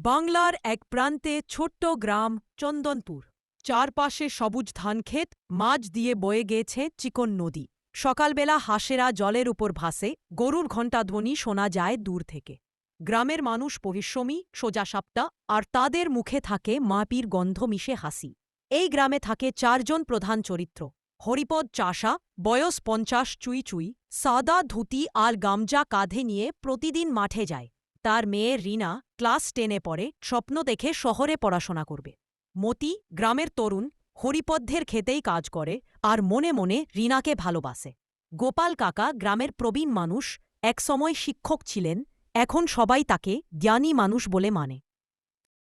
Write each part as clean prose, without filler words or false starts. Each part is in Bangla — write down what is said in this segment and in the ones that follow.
বাংলার এক প্রান্তে ছোট্ট গ্রাম চন্দনপুর। চারপাশে সবুজ ধানক্ষেত, মাঝ দিয়ে বয়ে গেছে চিকন নদী। সকালবেলা হাঁসেরা জলের উপর ভাসে, গরুর ঘণ্টাধ্বনি শোনা যায় দূর থেকে। গ্রামের মানুষ পরিশ্রমী, সোজাসাপটা, আর তাদের মুখে থাকে মাটির গন্ধ মিশে হাসি। এই গ্রামে থাকে ৪ জন প্রধান চরিত্র। হরিপদ চাষা, বয়স ৫০ চুই চুই, সাদা ধুতি আর গামজা কাঁধে নিয়ে প্রতিদিন মাঠে যায়। তার মেয়ে রিনা ক্লাস 10-এ পড়ে, স্বপ্ন দেখে শহরে পড়াশোনা করবে। মতি গ্রামের তরুণ, হরিপদ্দের খেতেই কাজ করে আর মনে মনে রিনাকে ভালোবাসে। গোপাল কাকা গ্রামের প্রবীণ মানুষ, একসময় শিক্ষক ছিলেন, এখন সবাই তাকে জ্ঞানী মানুষ বলে মানে।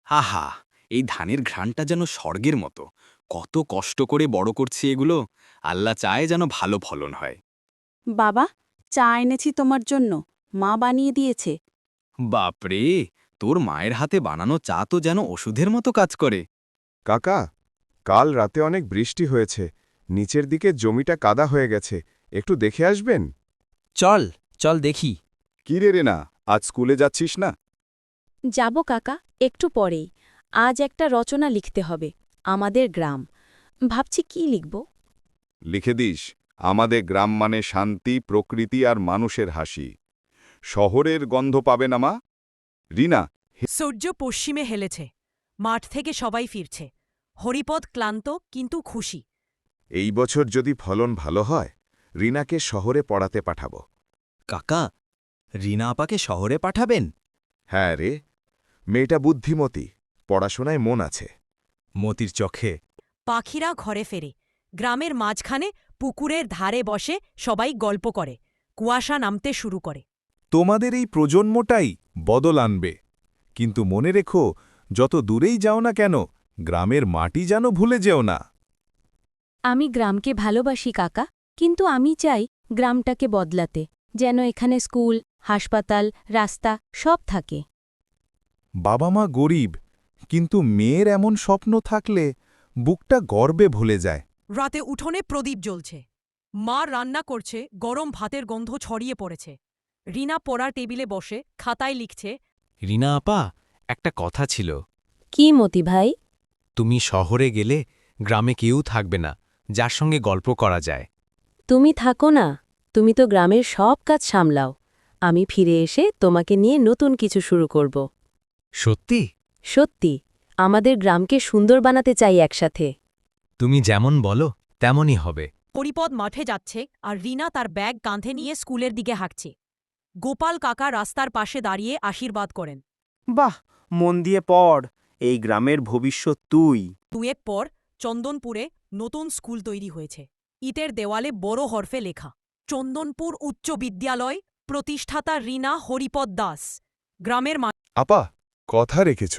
আহা, এই ধানের ঘ্রাণটা যেন স্বর্গের মতো। কত কষ্ট করে বড় করছি এগুলো। আল্লাহ চায় যেন ভালো ফলন হয়। বাবা, চা এনেছি তোমার জন্য, মা বানিয়ে দিয়েছে। বাপরে, তোর মায়ের হাতে বানানো চা তো যেন ওষুধের মতো কাজ করে। কাকা, কাল রাতে অনেক বৃষ্টি হয়েছে, নিচের দিকে জমিটা কাদা হয়ে গেছে, একটু দেখে আসবেন? চল চল দেখি। কি রে না, আজ স্কুলে যাচ্ছিস না? যাব কাকা, একটু পরেই। আজ একটা রচনা লিখতে হবে, আমাদের গ্রাম। ভাবছি কি লিখব। লিখে দিস, আমাদের গ্রাম মানে শান্তি, প্রকৃতি আর মানুষের হাসি। শহরের গন্ধ পাবে না মা? রিনা। সূর্য পশ্চিমে হেলেছে, মাঠ থেকে সবাই ফিরছে। হরিপদ ক্লান্ত কিন্তু খুশি। এই বছর যদি ফলন ভালো হয়, রিনাকে শহরে পড়াতে পাঠাবো। কাকা, রিনা আপাকে শহরে পাঠাবেন? হ্যাঁ রে, মেয়েটা বুদ্ধিমতী, পড়াশোনায় মন আছে। মতির চোখে। পাখিরা ঘরে ফেরে। গ্রামের মাঝখানে পুকুরের ধারে বসে সবাই গল্প করে। কুয়াশা নামতে শুরু করে। তোমাদের এই প্রজন্মটাই বদল আনবে, কিন্তু মনে রেখো, যত দূরেই যাও না কেন, গ্রামের মাটি যেন ভুলে যেও না। আমি গ্রামকে ভালোবাসি কাকা, কিন্তু আমি চাই গ্রামটাকে বদলাতে, যেন এখানে স্কুল, হাসপাতাল, রাস্তা সব থাকে। বাবা মা গরিব, কিন্তু মেয়ের এমন স্বপ্ন থাকলে বুকটা গর্বে ভুলে যায়। রাতে উঠোনে প্রদীপ জ্বলছে। মা রান্না করছে, গরম ভাতের গন্ধ ছড়িয়ে পড়েছে। রিনা পড়ার টেবিলে বসে খাতায় লিখছে। রিনা আপা, একটা কথা ছিল। কি মতি ভাই? তুমি শহরে গেলে গ্রামে কেউ থাকবে না যার সঙ্গে গল্প করা যায়। তুমি থাকো না, তুমি তো গ্রামের সব কাজ সামলাও। আমি ফিরে এসে তোমাকে নিয়ে নতুন কিছু শুরু করব। সত্যি? সত্যি, আমাদের গ্রামকে সুন্দর বানাতে চাই একসাথে। তুমি যেমন বলো তেমনই হবে। হরিপদ মাঠে যাচ্ছে আর রিনা তার ব্যাগ কাঁধে নিয়ে স্কুলের দিকে হাঁটছে। গোপাল কাকা রাস্তার পাশে দাঁড়িয়ে আশীর্বাদ করেন। বাহ, মন দিয়ে পড়, এই গ্রামের ভবিষ্যৎ তুই। 2 পর চন্দনপুরে নতুন স্কুল তৈরি হয়েছে। ইটের দেওয়ালে বড় হরফে লেখা, চন্দনপুর উচ্চ বিদ্যালয়, প্রতিষ্ঠাতা রিনা হরিপদ দাস। গ্রামের আপা, কথা রেখেছ।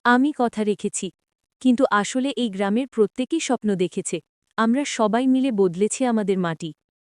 আমি কথা রেখেছি, কিন্তু আসলে এই গ্রামের প্রত্যেকেই স্বপ্ন দেখেছে। আমরা সবাই মিলে বদলেছি আমাদের মাটি।